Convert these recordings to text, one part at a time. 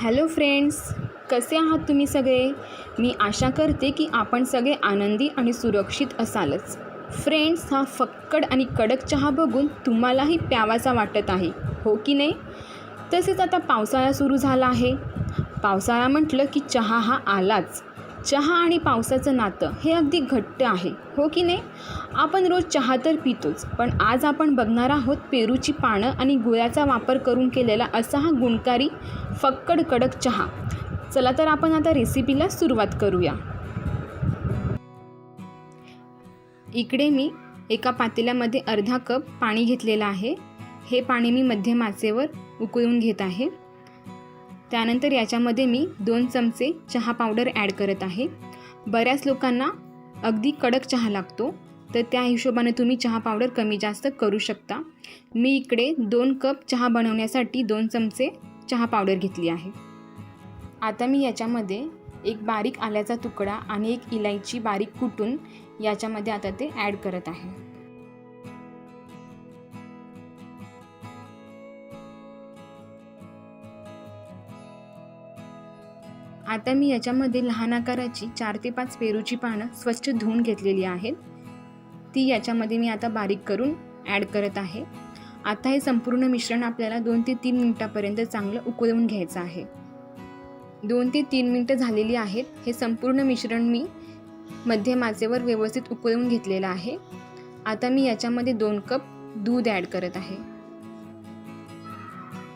Hello friends, कसे आहात तुम्ही सगळे? मी आशा करते की आपण सगळे आनंदी आणि सुरक्षित असालच. फ्रेंड्स, हा फक्कड आणि कडक चहा बघून तुम्हालाही प्यावासा वाटत आहे, हो की नाही? तसेच आता पावसाळा सुरू झाला आहे. पावसाळा म्हटलं की चहा हा आलाच. चहा आणि पावसाचं नातं हे अगदी घट्ट आहे, हो की नाही? आपण रोज चहा तर पितोच, पण आज आपण बघणार आहोत पेरूची पानं आणि गुळाचा वापर करून केलेला असा हा गुणकारी फक्कड कडक चहा. चला तर आपण आता रेसिपीला सुरुवात करूया. इकडे मी एका पातेल्यामध्ये अर्धा कप पाणी घेतलेलं आहे. हे पाणी मी मध्यम आचेवर उकळून घेत आहे. त्यानंतर याच्यामध्ये मी 2 चमचे चहा पावडर ॲड करत आहे. बऱ्याच लोकांना अगदी कडक चहा लागतो, तर त्या हिशोबाने तुम्ही चहा पावडर कमी जास्त करू शकता. मी इकडे 2 कप चहा बनवण्यासाठी 2 चमचे चहा पावडर घेतली आहे. आता मी याच्यामध्ये एक बारीक आल्याचा तुकडा आणि एक इलायची बारीक कुटून याच्यामध्ये आता ते ॲड करत आहे. आता मी याच्यामध्ये लहान आकाराची 4 ते 5 पेरूची पानं स्वच्छ धुवून घेतलेली आहेत. ती याच्यामध्ये मी आता बारीक करून ॲड करत आहे. आता हे संपूर्ण मिश्रण आपल्याला 2 ते 3 मिनिटापर्यंत चांगलं उकळवून घ्यायचं आहे. 2 ते 3 मिनिटं झालेली आहेत. हे संपूर्ण मिश्रण मी मध्यम आचेवर व्यवस्थित उकळवून घेतलेलं आहे. आता मी याच्यामध्ये 2 कप दूध ॲड करत आहे.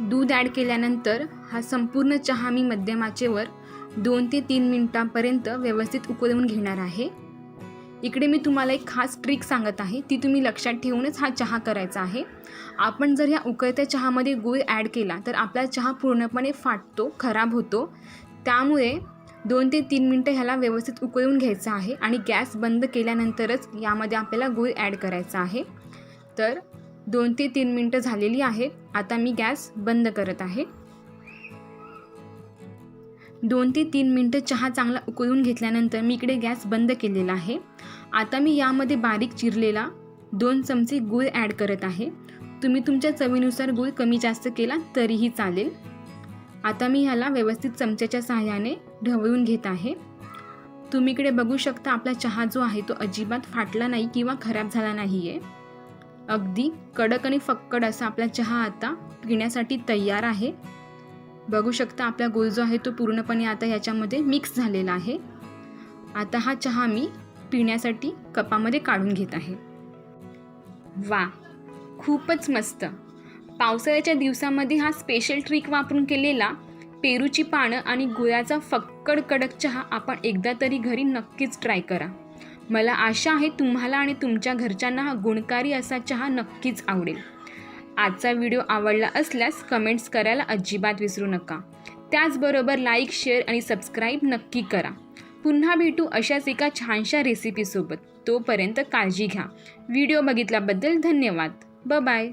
दूध ॲड केल्यानंतर हा संपूर्ण चहा मी मध्यम आचेवर 2 ते 3 मिनिटांपर्यंत व्यवस्थित उकळवून घेणार आहे. इकडे मी तुम्हाला एक खास ट्रिक सांगत आहे, ती तुम्ही लक्षात ठेवूनच हा चहा करायचा आहे. आपण जर या उकळत्या चहामध्ये गूळ ॲड केला तर आपला चहा पूर्णपणे फाटतो, खराब होतो. त्यामुळे 2 ते 3 मिनिटं ह्याला व्यवस्थित उकळवून घ्यायचं आहे आणि गॅस बंद केल्यानंतरच यामध्ये आपल्याला गूळ ॲड करायचा आहे. तर 2 ते 3 मिनिटं झालेली आहेत. आता मी गॅस बंद करत आहे. 2 ते 3 मिनिटं चहा चांगला उकळून घेतल्यानंतर मी इकडे गॅस बंद केलेला आहे. आता मी यामध्ये बारीक चिरलेला 2 चमचे गूळ ॲड करत आहे. तुम्ही तुमच्या चवीनुसार गूळ कमी जास्त केला तरीही चालेल. आता मी ह्याला व्यवस्थित चमच्याच्या सहाय्याने ढवळून घेत आहे. तुम्ही इकडे बघू शकता आपला चहा जो आहे तो अजिबात फाटला नाही किंवा खराब झाला नाही आहे. अगदी कडक आणि फक्कड असा आपला चहा आता पिण्यासाठी तयार आहे. बघू शकता आपला गूळ जो आहे तो पूर्णपणे आता याच्यामध्ये मिक्स झालेला आहे. आता हा चहा मी पिण्यासाठी कपामध्ये काढून घेत आहे. वा, खूपच मस्त. पावसाळ्याच्या दिवसामध्ये हा स्पेशल ट्रिक वापरून केलेला पेरूची पानं आणि गुळाचा फक्कड कडक चहा आपण एकदा तरी घरी नक्कीच ट्राय करा. मला आशा आहे तुम्हाला आणि तुमच्या घरच्यांना हा गुणकारी असा चहा नक्कीच आवडेल. आजचा व्हिडिओ आवडला असल्यास कमेंट्स करायला अजिबात विसरू नका. त्याचबरोबर लाईक, शेअर आणि सबस्क्राईब नक्की करा. पुन्हा भेटू अशाच एका छानशा रेसिपीसोबत. तोपर्यंत काळजी घ्या. व्हिडिओ बघितल्याबद्दल धन्यवाद. बाय.